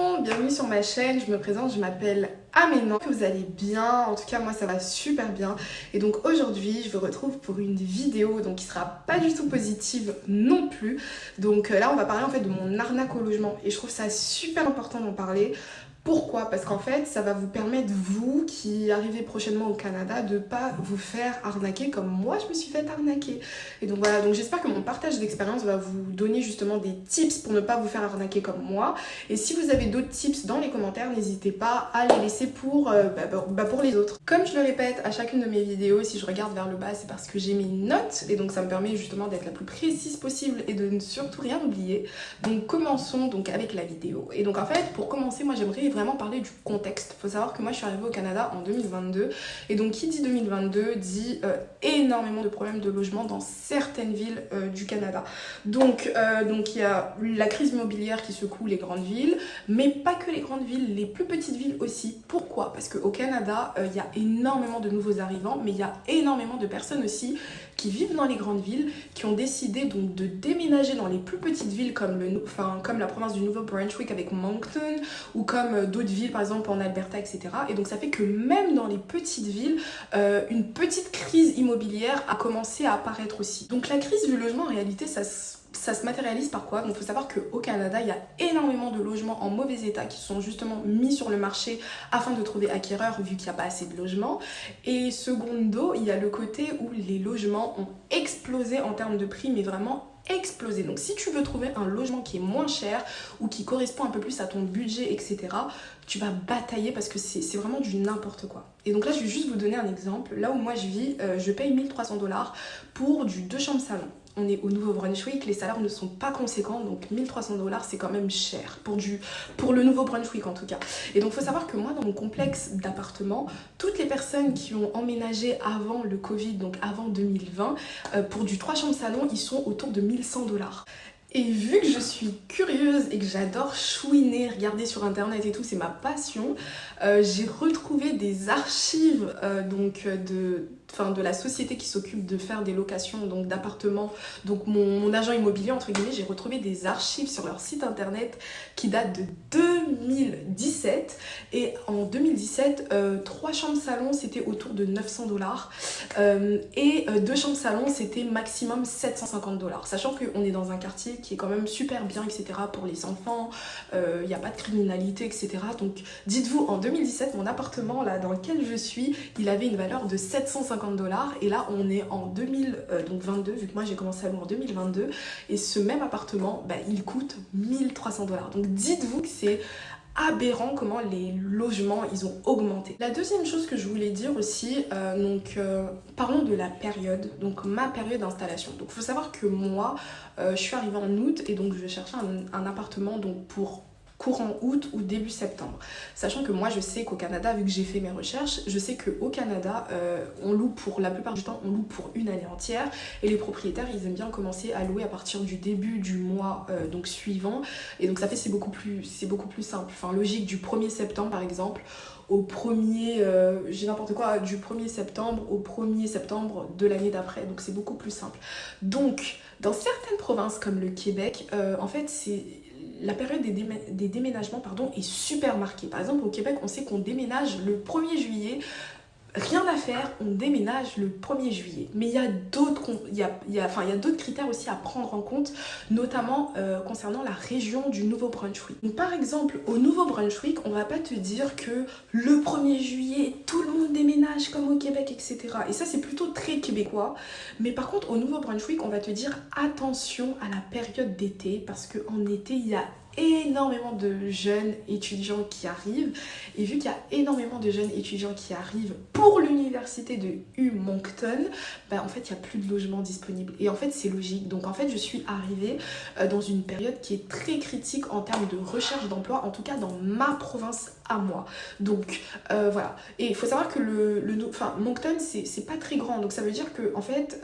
monde, bienvenue sur ma chaîne, je me présente, je m'appelle Aménan. Que vous allez bien, en tout cas moi ça va super bien. Et donc aujourd'hui je vous retrouve pour une vidéo donc qui sera pas du tout positive non plus. Donc là on va parler en fait de mon arnaque au logement et je trouve ça super important d'en parler. Pourquoi? Parce qu'en fait, ça va vous permettre, vous qui arrivez prochainement au Canada, de pas vous faire arnaquer comme moi je me suis fait arnaquer. Et donc voilà, donc j'espère que mon partage d'expérience va vous donner justement des tips pour ne pas vous faire arnaquer comme moi. Et si vous avez d'autres tips dans les commentaires, n'hésitez pas à les laisser pour les autres. Comme je le répète à chacune de mes vidéos, si je regarde vers le bas, c'est parce que j'ai mes notes. Et donc ça me permet justement d'être la plus précise possible et de ne surtout rien oublier. Donc commençons donc avec la vidéo. Et donc en fait, pour commencer, moi j'aimerais vraiment parler du contexte. Il faut savoir que moi je suis arrivée au Canada en 2022 et donc qui dit 2022 dit énormément de problèmes de logement dans certaines villes du Canada. Donc il y a la crise immobilière qui secoue les grandes villes, mais pas que les grandes villes, les plus petites villes aussi. Pourquoi? Parce qu'au Canada, il y a énormément de nouveaux arrivants, mais il y a énormément de personnes aussi qui vivent dans les grandes villes, qui ont décidé donc de déménager dans les plus petites villes comme la province du Nouveau-Brunswick avec Moncton ou comme d'autres villes par exemple en Alberta, etc. Et donc ça fait que même dans les petites villes, une petite crise immobilière a commencé à apparaître aussi. Donc la crise du logement en réalité ça se matérialise par quoi? Donc il faut savoir qu'au Canada, il y a énormément de logements en mauvais état qui sont justement mis sur le marché afin de trouver acquéreurs vu qu'il n'y a pas assez de logements. Et secondo, il y a le côté où les logements ont explosé en termes de prix, mais vraiment explosé. Donc si tu veux trouver un logement qui est moins cher ou qui correspond un peu plus à ton budget, etc., tu vas batailler parce que c'est vraiment du n'importe quoi. Et donc là, je vais juste vous donner un exemple. Là où moi je vis, je paye 1300 $ pour du 2 chambres salon. On est au Nouveau-Brunswick, les salaires ne sont pas conséquents, donc 1300 $ c'est quand même cher pour le Nouveau-Brunswick en tout cas. Et donc il faut savoir que moi dans mon complexe d'appartements, toutes les personnes qui ont emménagé avant le Covid, donc avant 2020, pour du 3 chambres salon, ils sont autour de 1100 $. Et vu que je suis curieuse et que j'adore chouiner, regarder sur internet et tout, c'est ma passion, j'ai retrouvé des archives de la société qui s'occupe de faire des locations donc d'appartements, donc mon agent immobilier entre guillemets, j'ai retrouvé des archives sur leur site internet qui datent de 2017 et en 2017 3 chambres salon c'était autour de 900 $ et 2 chambres salon c'était maximum 750 $, sachant qu'on est dans un quartier qui est quand même super bien, etc. pour les enfants, il n'y a pas de criminalité, etc. Donc dites-vous, en 2017 mon appartement là dans lequel je suis, il avait une valeur de 750 $, et là on est en 2022, vu que moi j'ai commencé à louer en 2022, et ce même appartement il coûte 1300 $. Donc dites-vous que c'est aberrant comment les logements ils ont augmenté. La deuxième chose que je voulais dire aussi, parlons de la période, donc ma période d'installation. Donc il faut savoir que moi je suis arrivée en août et donc je vais chercher un appartement donc pour courant août ou début septembre. Sachant que moi je sais qu'au Canada, vu que j'ai fait mes recherches, je sais qu'au Canada, on loue pour la plupart du temps, on loue pour une année entière et les propriétaires ils aiment bien commencer à louer à partir du début du mois donc suivant, et donc ça fait c'est beaucoup plus simple. Enfin logique, du 1er septembre par exemple au 1er, j'ai n'importe quoi, du 1er septembre au 1er septembre de l'année d'après, donc c'est beaucoup plus simple. Donc dans certaines provinces comme le Québec, en fait la période des déménagements est super marquée. Par exemple, au Québec, on sait qu'on déménage le 1er juillet. Rien à faire, on déménage le 1er juillet. Mais il y a d'autres critères aussi à prendre en compte, notamment concernant la région du Nouveau-Brunswick. Donc, par exemple, au Nouveau-Brunswick, on va pas te dire que le 1er juillet, tout le monde déménage comme au Québec, etc. Et ça, c'est plutôt très québécois. Mais par contre, au Nouveau-Brunswick, on va te dire attention à la période d'été, parce qu'en été, il y a énormément de jeunes étudiants qui arrivent, et vu qu'il y a énormément de jeunes étudiants qui arrivent pour l'université de Moncton, en fait il n'y a plus de logements disponibles, et en fait c'est logique. Donc en fait je suis arrivée dans une période qui est très critique en termes de recherche d'emploi, en tout cas dans ma province à moi. Donc voilà, et il faut savoir que Moncton c'est pas très grand, donc ça veut dire que en fait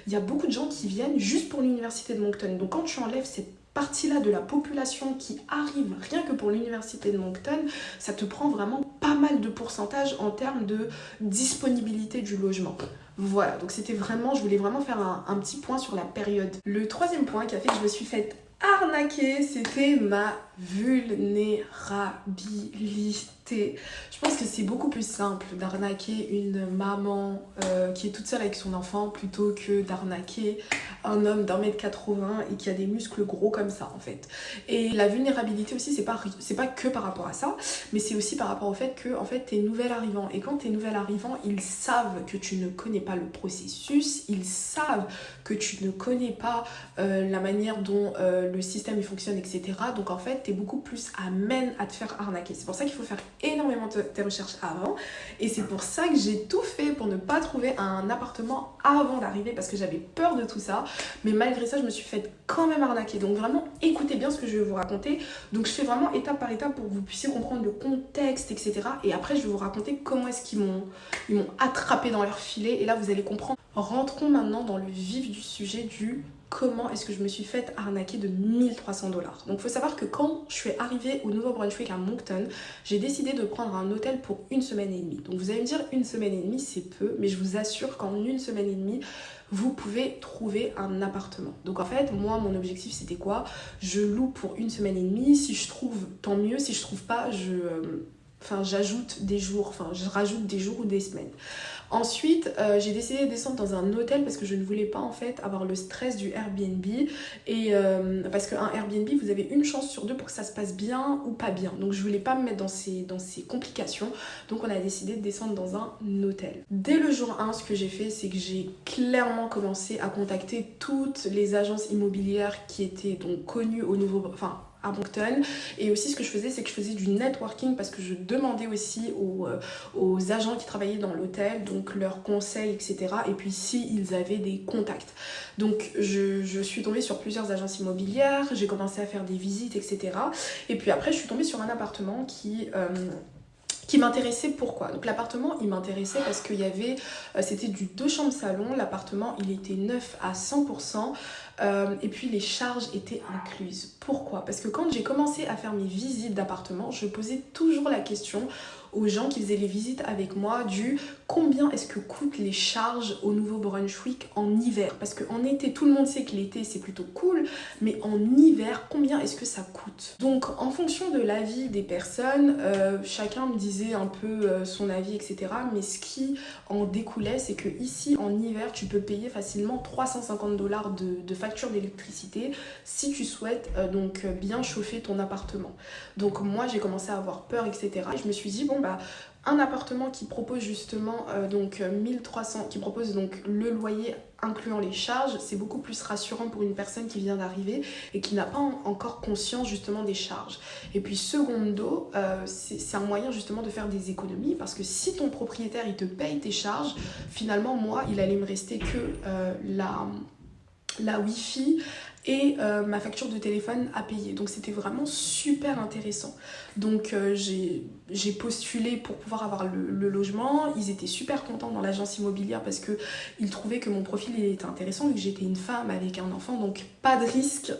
il y a beaucoup de gens qui viennent juste pour l'université de Moncton. Donc quand tu enlèves cette partie-là de la population qui arrive rien que pour l'université de Moncton, ça te prend vraiment pas mal de pourcentage en termes de disponibilité du logement. Voilà, donc je voulais vraiment faire un petit point sur la période. Le troisième point qui a fait que je me suis faite arnaquer, c'était ma vulnérabilité. Je pense que c'est beaucoup plus simple d'arnaquer une maman qui est toute seule avec son enfant plutôt que d'arnaquer un homme d'1m80 et qui a des muscles gros comme ça en fait. Et la vulnérabilité aussi, c'est pas que par rapport à ça, mais c'est aussi par rapport au fait que en fait, t'es nouvel arrivant. Et quand t'es nouvel arrivant, ils savent que tu ne connais pas le processus, ils savent que tu ne connais pas la manière dont le système il fonctionne, etc. Donc en fait, t'es beaucoup plus amène à te faire arnaquer. C'est pour ça qu'il faut faire énormément tes recherches avant. Et c'est pour ça que j'ai tout fait pour ne pas trouver un appartement avant d'arriver, parce que j'avais peur de tout ça. Mais malgré ça, je me suis fait quand même arnaquer. Donc vraiment, écoutez bien ce que je vais vous raconter. Donc je fais vraiment étape par étape pour que vous puissiez comprendre le contexte, etc. Et après, je vais vous raconter comment est-ce qu'ils m'ont attrapé dans leur filet. Et là, vous allez comprendre. Rentrons maintenant dans le vif du sujet du comment est-ce que je me suis fait arnaquer de 1300 $. Donc il faut savoir que quand je suis arrivée au Nouveau-Brunswick à Moncton, j'ai décidé de prendre un hôtel pour 1 semaine et demie. Donc vous allez me dire 1 semaine et demie c'est peu, mais je vous assure qu'en 1 semaine et demie, vous pouvez trouver un appartement. Donc en fait, moi mon objectif c'était quoi? Je loue pour 1 semaine et demie, si je trouve tant mieux, si je trouve pas, j'ajoute des jours, je rajoute des jours ou des semaines. Ensuite, j'ai décidé de descendre dans un hôtel parce que je ne voulais pas en fait avoir le stress du Airbnb. Et parce qu'un Airbnb, vous avez une chance sur deux pour que ça se passe bien ou pas bien. Donc je voulais pas me mettre dans ces complications. Donc on a décidé de descendre dans un hôtel. Dès le jour 1, ce que j'ai fait, c'est que j'ai clairement commencé à contacter toutes les agences immobilières qui étaient donc connues au à Moncton. Et aussi ce que je faisais, c'est que je faisais du networking parce que je demandais aussi aux agents qui travaillaient dans l'hôtel donc leurs conseils, etc. Et puis s'ils avaient des contacts. Donc je suis tombée sur plusieurs agences immobilières, j'ai commencé à faire des visites, etc. Et puis après je suis tombée sur un appartement qui m'intéressait. Pourquoi? Donc l'appartement il m'intéressait parce qu'il y avait c'était du 2 chambres salon, l'appartement il était neuf à 100%. Et puis les charges étaient incluses. Pourquoi? Parce que quand j'ai commencé à faire mes visites d'appartement, je posais toujours la question aux gens qui faisaient les visites avec moi du combien est-ce que coûtent les charges au Nouveau-Brunswick en hiver? Parce qu'en été, tout le monde sait que l'été c'est plutôt cool, mais en hiver, combien est-ce que ça coûte? Donc en fonction de l'avis des personnes, chacun me disait un peu son avis, etc. Mais ce qui en découlait, c'est que ici en hiver, tu peux payer facilement 350 $ de facture d'électricité si tu souhaites donc bien chauffer ton appartement. Donc moi j'ai commencé à avoir peur, etc. Et je me suis dit bon un appartement qui propose justement donc 1300, qui propose donc le loyer incluant les charges, c'est beaucoup plus rassurant pour une personne qui vient d'arriver et qui n'a pas encore conscience justement des charges. Et puis secondo, c'est un moyen justement de faire des économies parce que si ton propriétaire il te paye tes charges, finalement moi il allait me rester que la Wi-Fi et ma facture de téléphone à payer. Donc c'était vraiment super intéressant. Donc j'ai postulé pour pouvoir avoir le logement. Ils étaient super contents dans l'agence immobilière parce qu'ils trouvaient que mon profil il était intéressant vu que j'étais une femme avec un enfant, donc pas de risque.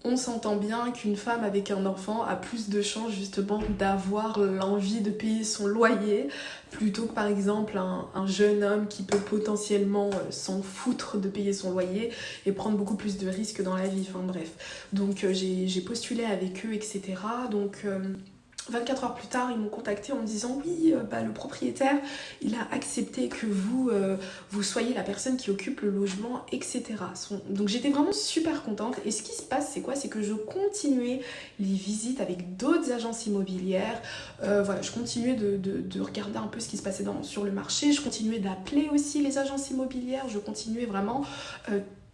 On s'entend bien qu'une femme avec un enfant a plus de chances justement d'avoir l'envie de payer son loyer plutôt que par exemple un jeune homme qui peut potentiellement s'en foutre de payer son loyer et prendre beaucoup plus de risques dans la vie, enfin bref. Donc j'ai postulé avec eux, etc. Donc 24 heures plus tard, ils m'ont contacté en me disant oui, le propriétaire, il a accepté que vous soyez la personne qui occupe le logement, etc. Donc j'étais vraiment super contente. Et ce qui se passe, c'est quoi? C'est que je continuais les visites avec d'autres agences immobilières. Je continuais de regarder un peu ce qui se passait sur le marché. Je continuais d'appeler aussi les agences immobilières. Je continuais vraiment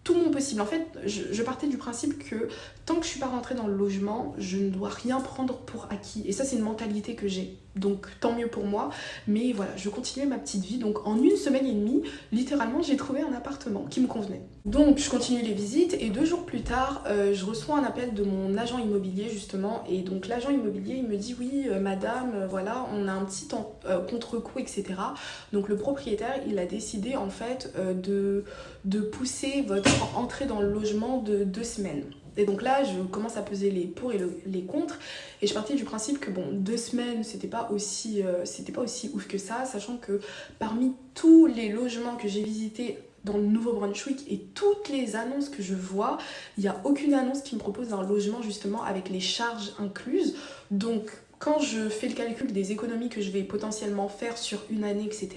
tout mon possible. En fait, je partais du principe que tant que je suis pas rentrée dans le logement, je ne dois rien prendre pour acquis. Et ça, c'est une mentalité que j'ai. Donc, tant mieux pour moi. Mais voilà, je continuais ma petite vie. Donc, en 1 semaine et demie, littéralement, j'ai trouvé un appartement qui me convenait. Donc, je continue les visites et 2 jours plus tard, je reçois un appel de mon agent immobilier, justement. Et donc, l'agent immobilier, il me dit « Oui, madame, voilà, on a un petit contre-coup, etc. » Donc, le propriétaire, il a décidé, en fait, de pousser votre entrée dans le logement de 2 semaines. Et donc là, je commence à peser les pour et les contre. Et je partais du principe que 2 semaines, c'était pas aussi ouf que ça, sachant que parmi tous les logements que j'ai visités dans le Nouveau-Brunswick et toutes les annonces que je vois, il n'y a aucune annonce qui me propose un logement justement avec les charges incluses. Donc quand je fais le calcul des économies que je vais potentiellement faire sur une année, etc.,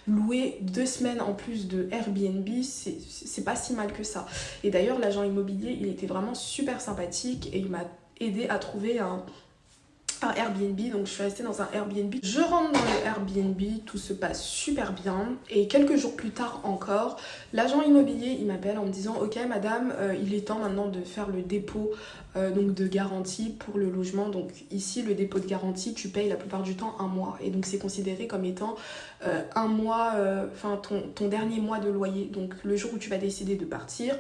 louer 2 semaines en plus de Airbnb, c'est pas si mal que ça. Et d'ailleurs, l'agent immobilier, il était vraiment super sympathique et il m'a aidé à trouver un Airbnb, donc je suis restée dans un Airbnb. Je rentre dans le Airbnb, tout se passe super bien et quelques jours plus tard encore, l'agent immobilier il m'appelle en me disant ok madame, il est temps maintenant de faire le dépôt donc de garantie pour le logement. Donc ici le dépôt de garantie tu payes la plupart du temps 1 mois et donc c'est considéré comme étant 1 mois, enfin ton dernier mois de loyer. Donc le jour où tu vas décider de partir,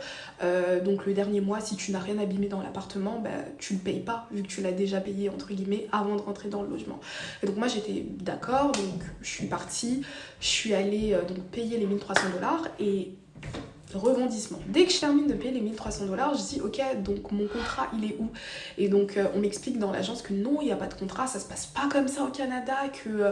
donc le dernier mois si tu n'as rien abîmé dans l'appartement, bah, tu le payes pas vu que tu l'as déjà payé entre guillemets avant de rentrer dans le logement. Et donc moi j'étais d'accord, donc je suis partie, je suis allée donc payer les 1 300 $ et rebondissement. Dès que je termine de payer les 1 300 $, je dis ok, donc mon contrat il est où? Et donc on m'explique dans l'agence que non, il n'y a pas de contrat, ça se passe pas comme ça au Canada, que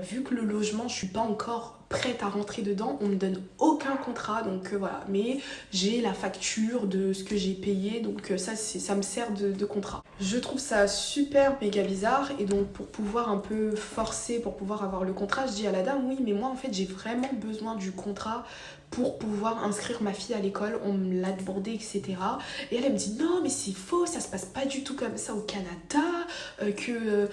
vu que le logement je suis pas encore prête à rentrer dedans, on me donne aucun contrat, donc voilà, mais j'ai la facture de ce que j'ai payé, donc ça me sert de contrat. Je trouve ça super méga bizarre et donc pour pouvoir un peu forcer, pour pouvoir avoir le contrat, je dis à la dame oui mais moi en fait j'ai vraiment besoin du contrat pour pouvoir inscrire ma fille à l'école, on me l'a demandé, etc. Et elle me dit non mais c'est faux, ça se passe pas du tout comme ça au Canada, que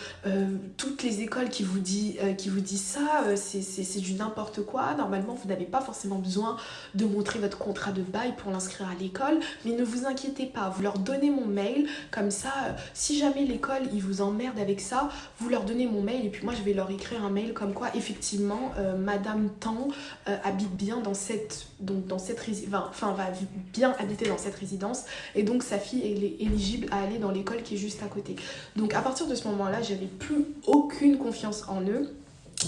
toutes les écoles qui vous disent ça, c'est du n'importe quoi. Normalement vous n'avez pas forcément besoin de montrer votre contrat de bail pour l'inscrire à l'école, mais ne vous inquiétez pas, vous leur donnez mon mail, comme ça si jamais l'école ils vous emmerdent avec ça, vous leur donnez mon mail et puis moi je vais leur écrire un mail comme quoi effectivement madame Tan habite bien dans cette résidence, enfin va bien habiter dans cette résidence et donc sa fille elle est éligible à aller dans l'école qui est juste à côté. Donc à partir de ce moment-là, j'avais plus aucune confiance en eux.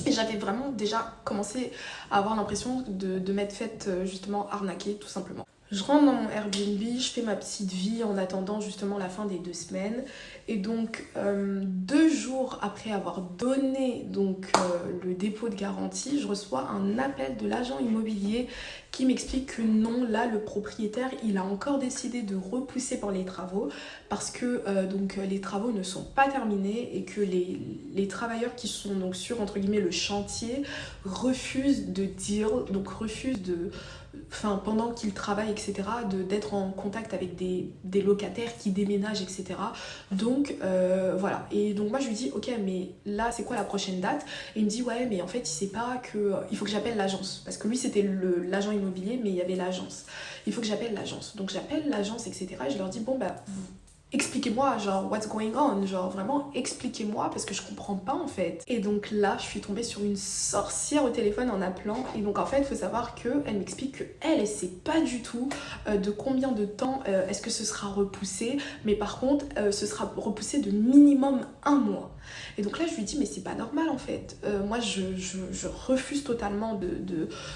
Et j'avais vraiment déjà commencé à avoir l'impression de m'être faite justement arnaquer tout simplement. Je rentre dans mon Airbnb, je fais ma petite vie en attendant justement la fin des 2 semaines. Et donc 2 jours après avoir donné donc, le dépôt de garantie, je reçois un appel de l'agent immobilier qui m'explique que non, là le propriétaire il a encore décidé de repousser pour les travaux parce que donc, les travaux ne sont pas terminés et que les travailleurs qui sont donc sur entre guillemets le chantier refusent de deal, donc refusent de... Enfin, pendant qu'ils travaillent, etc., d'être en contact avec des locataires qui déménagent, etc. Donc, voilà. Et donc, moi, je lui dis, ok, mais là, c'est quoi la prochaine date? Et il me dit, ouais, mais en fait, il sait pas que... Il faut que j'appelle l'agence. Parce que lui, c'était l'agent immobilier, mais il y avait l'agence. Il faut que j'appelle l'agence. Donc, j'appelle l'agence, etc. Et je leur dis, bon, bah... expliquez-moi, genre, what's going on? Genre, vraiment, expliquez-moi, parce que je comprends pas, en fait. Et donc là, je suis tombée sur une sorcière au téléphone en appelant. Et donc, en fait, il faut savoir qu'elle m'explique qu'elle sait pas du tout de combien de temps est-ce que ce sera repoussé. Mais par contre, ce sera repoussé de minimum 1 mois. Et donc là, je lui dis, mais c'est pas normal, en fait. Moi, je refuse totalement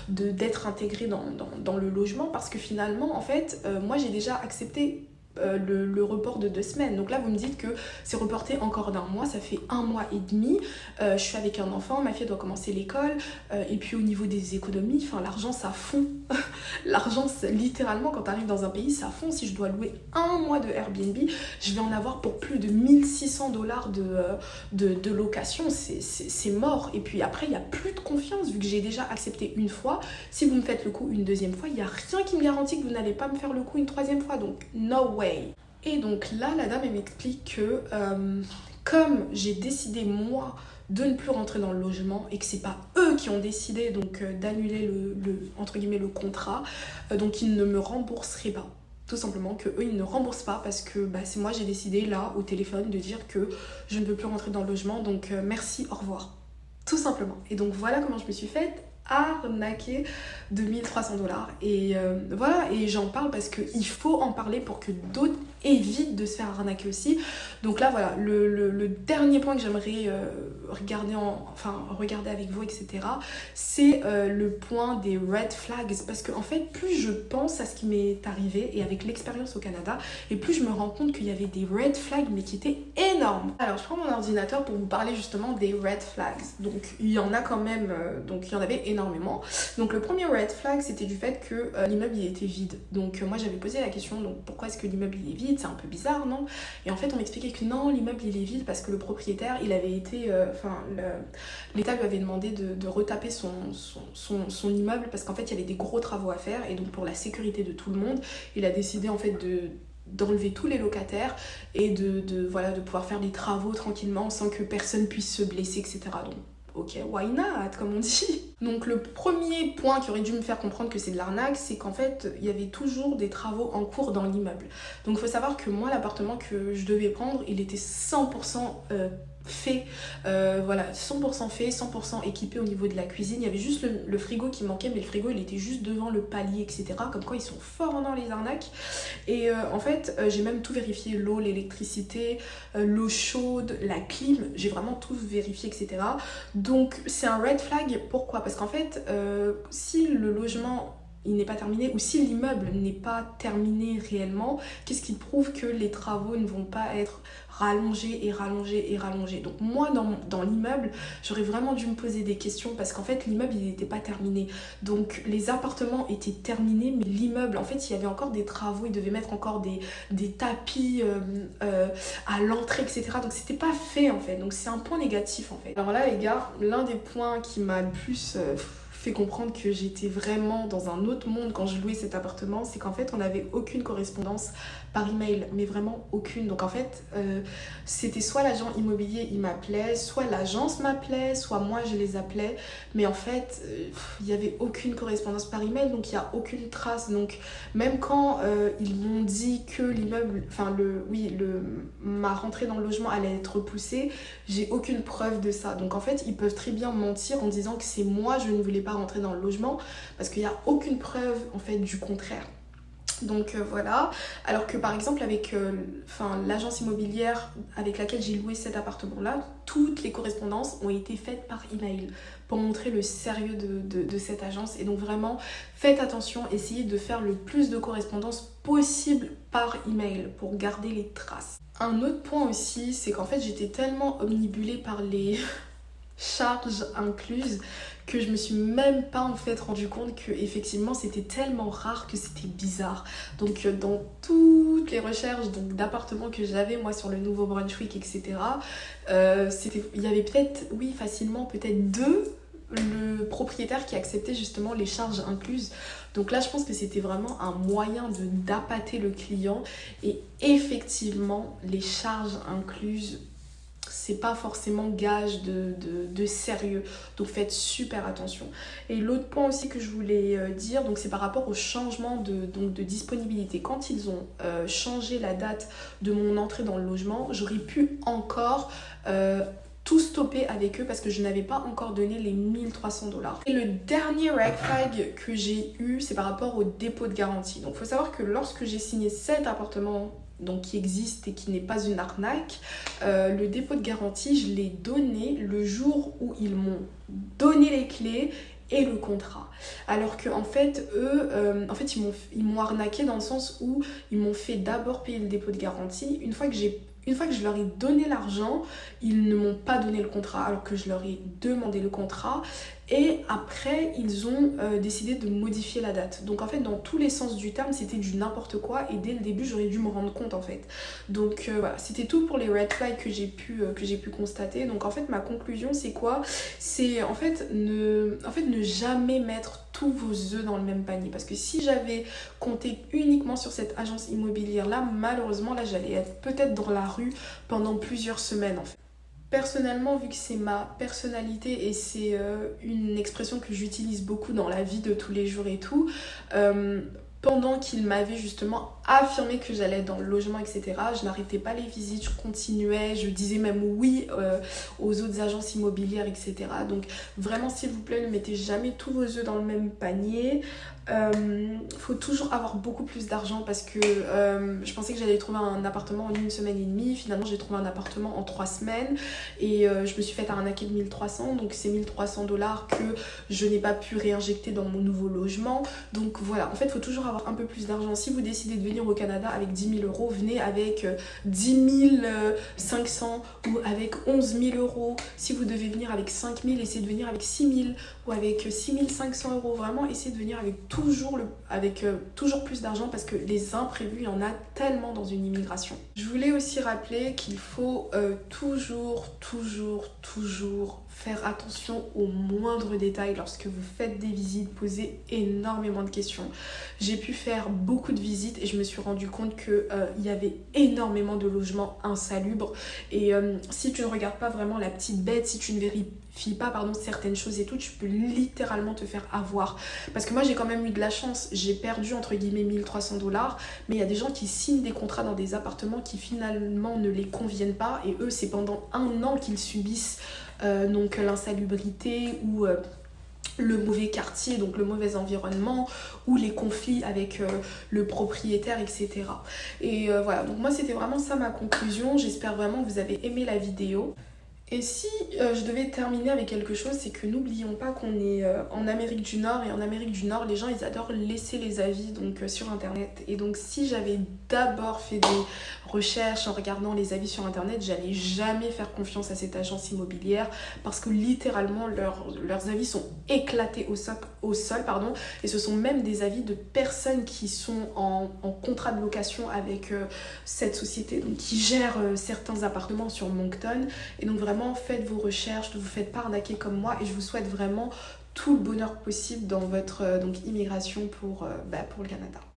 d'être intégrée dans le logement parce que finalement, en fait, moi, j'ai déjà accepté le report de 2 semaines. Donc là vous me dites que c'est reporté encore d'1 mois, ça fait 1 mois et demi. Je suis avec un enfant, ma fille doit commencer l'école et puis au niveau des économies, enfin l'argent ça fond. L'argent littéralement quand tu arrives dans un pays ça fond. Si je dois louer 1 mois de Airbnb, je vais en avoir pour plus de 1 600 $ de location, c'est mort. Et puis après il n'y a plus de confiance vu que j'ai déjà accepté une fois. Si vous me faites le coup une deuxième fois, il n'y a rien qui me garantit que vous n'allez pas me faire le coup une troisième fois, donc no way. Et donc là, la dame, elle m'explique que comme j'ai décidé, moi, de ne plus rentrer dans le logement et que c'est pas eux qui ont décidé donc d'annuler entre guillemets, le contrat, donc ils ne me rembourseraient pas. Tout simplement que eux ils ne remboursent pas parce que bah, c'est moi j'ai décidé là au téléphone de dire que je ne veux plus rentrer dans le logement, donc merci, au revoir. Tout simplement. Et donc voilà comment je me suis faite arnaquer de 1 300 $. Et voilà, et j'en parle parce qu'il faut en parler pour que d'autres évitent de se faire arnaquer aussi. Donc là voilà, le dernier point que j'aimerais regarder avec vous, etc. c'est le point des red flags, parce que en fait plus je pense à ce qui m'est arrivé et avec l'expérience au Canada, et plus je me rends compte qu'il y avait des red flags mais qui étaient énormes. Alors je prends mon ordinateur pour vous parler justement des red flags. Donc il y en a quand même, donc il y en avait énormément. Donc le premier red flag, c'était du fait que l'immeuble il était vide. Donc moi j'avais posé la question, donc pourquoi est-ce que l'immeuble il est vide? C'est un peu bizarre, non? Et en fait on m'expliquait que non, l'immeuble il est vide parce que le propriétaire, il avait été, l'État lui avait demandé de retaper son immeuble parce qu'en fait il y avait des gros travaux à faire, et donc pour la sécurité de tout le monde, il a décidé en fait d'enlever tous les locataires et de pouvoir faire des travaux tranquillement sans que personne puisse se blesser, etc. Donc ok, why not, comme on dit. Donc le premier point qui aurait dû me faire comprendre que c'est de l'arnaque, c'est qu'en fait, il y avait toujours des travaux en cours dans l'immeuble. Donc il faut savoir que moi, l'appartement que je devais prendre, il était 100% fait, 100% fait, 100% équipé au niveau de la cuisine. Il y avait juste le frigo qui manquait, mais le frigo, il était juste devant le palier, etc. Comme quoi, ils sont forts dans les arnaques. Et en fait, j'ai même tout vérifié, l'eau, l'électricité, l'eau chaude, la clim, j'ai vraiment tout vérifié, etc. Donc c'est un red flag. Pourquoi? Parce qu'en fait, si le logement il n'est pas terminé, ou si l'immeuble n'est pas terminé réellement, qu'est-ce qui prouve que les travaux ne vont pas être rallongés et rallongés et rallongés? Donc moi dans l'immeuble, j'aurais vraiment dû me poser des questions parce qu'en fait l'immeuble il n'était pas terminé. Donc les appartements étaient terminés, mais l'immeuble, en fait il y avait encore des travaux, ils devaient mettre encore des tapis à l'entrée, etc. Donc c'était pas fait en fait, donc c'est un point négatif en fait. Alors là les gars, l'un des points qui m'a le plus fait comprendre que j'étais vraiment dans un autre monde quand je louais cet appartement, c'est qu'en fait on n'avait aucune correspondance par email, mais vraiment aucune. Donc en fait c'était soit l'agent immobilier il m'appelait, soit l'agence m'appelait, soit moi je les appelais, mais en fait il n'y avait aucune correspondance par email, donc il n'y a aucune trace. Donc même quand ils m'ont dit que l'immeuble, ma rentrée dans le logement allait être repoussée, j'ai aucune preuve de ça. Donc en fait ils peuvent très bien mentir en disant que c'est moi, je ne voulais pas rentrer dans le logement, parce qu'il n'y a aucune preuve en fait du contraire. Donc voilà, alors que par exemple avec l'agence immobilière avec laquelle j'ai loué cet appartement-là, toutes les correspondances ont été faites par email pour montrer le sérieux de cette agence. Et donc vraiment, faites attention, essayez de faire le plus de correspondances possible par email pour garder les traces. Un autre point aussi, c'est qu'en fait j'étais tellement omnibulée par les charges incluses que je me suis même pas en fait rendu compte que effectivement c'était tellement rare que c'était bizarre. Donc dans toutes les recherches d'appartements que j'avais moi sur le Nouveau-Brunswick, etc., il y avait peut-être, oui facilement, peut-être 2 le propriétaire qui acceptait justement les charges incluses. Donc là je pense que c'était vraiment un moyen d'appâter le client, et effectivement les charges incluses c'est pas forcément gage de sérieux, donc faites super attention. Et l'autre point aussi que je voulais dire, donc c'est par rapport au changement de disponibilité. Quand ils ont changé la date de mon entrée dans le logement, j'aurais pu encore tout stopper avec eux parce que je n'avais pas encore donné les 1300 $. Et le dernier red flag que j'ai eu, c'est par rapport au dépôt de garantie. Donc il faut savoir que lorsque j'ai signé cet appartement, donc qui existe et qui n'est pas une arnaque, le dépôt de garantie, je l'ai donné le jour où ils m'ont donné les clés et le contrat. Alors que en fait eux ils m'ont arnaqué dans le sens où ils m'ont fait d'abord payer le dépôt de garantie. Une fois que je leur ai donné l'argent, ils ne m'ont pas donné le contrat alors que je leur ai demandé le contrat. Et après, ils ont décidé de modifier la date. Donc en fait, dans tous les sens du terme, c'était du n'importe quoi. Et dès le début, j'aurais dû me rendre compte en fait. Donc voilà, c'était tout pour les red flags que j'ai pu constater. Donc en fait, ma conclusion, c'est quoi? C'est en fait ne jamais mettre tous vos œufs dans le même panier. Parce que si j'avais compté uniquement sur cette agence immobilière là, malheureusement là, j'allais être peut-être dans la rue pendant plusieurs semaines en fait. Personnellement, vu que c'est ma personnalité et c'est une expression que j'utilise beaucoup dans la vie de tous les jours et tout, pendant qu'il m'avait justement affirmé que j'allais dans le logement, etc., je n'arrêtais pas les visites, je continuais, je disais même oui aux autres agences immobilières, etc. Donc vraiment, s'il vous plaît, ne mettez jamais tous vos œufs dans le même panier. Faut toujours avoir beaucoup plus d'argent parce que je pensais que j'allais trouver un appartement en 1 semaine et demie. Finalement j'ai trouvé un appartement en 3 semaines et je me suis fait arnaquer de 1300, donc c'est 1300 $ que je n'ai pas pu réinjecter dans mon nouveau logement. Donc voilà, en fait faut toujours avoir un peu plus d'argent. Si vous décidez de venir au Canada avec 10 000 euros, venez avec 10 500 ou avec 11 000 euros. Si vous devez venir avec 5 000, essayez de venir avec 6 000 ou avec 6 500 euros. Vraiment, essayez de venir avec toujours plus d'argent parce que les imprévus, il y en a tellement dans une immigration. Je voulais aussi rappeler qu'il faut toujours faire attention aux moindres détails lorsque vous faites des visites, posez énormément de questions. J'ai pu faire beaucoup de visites et je me suis rendu compte qu'il y avait énormément de logements insalubres et si tu ne regardes pas vraiment la petite bête, si tu ne vérifies pas certaines choses et tout, tu peux littéralement te faire avoir. Parce que moi j'ai quand même eu de la chance, j'ai perdu entre guillemets 1300 $, mais il y a des gens qui signent des contrats dans des appartements qui finalement ne les conviennent pas et eux c'est pendant 1 an qu'ils subissent donc l'insalubrité ou le mauvais quartier, donc le mauvais environnement ou les conflits avec le propriétaire, etc. Et voilà, donc moi c'était vraiment ça ma conclusion. J'espère vraiment que vous avez aimé la vidéo. Et si je devais terminer avec quelque chose, c'est que n'oublions pas qu'on est en Amérique du Nord et en Amérique du Nord, les gens ils adorent laisser les avis donc sur internet. Et donc si j'avais d'abord fait des recherches en regardant les avis sur internet, j'allais jamais faire confiance à cette agence immobilière parce que littéralement leurs avis sont éclatés au sol, et ce sont même des avis de personnes qui sont en contrat de location avec cette société donc qui gère certains appartements sur Moncton. Et donc vraiment faites vos recherches, ne vous faites pas arnaquer comme moi et je vous souhaite vraiment tout le bonheur possible dans votre immigration pour le Canada.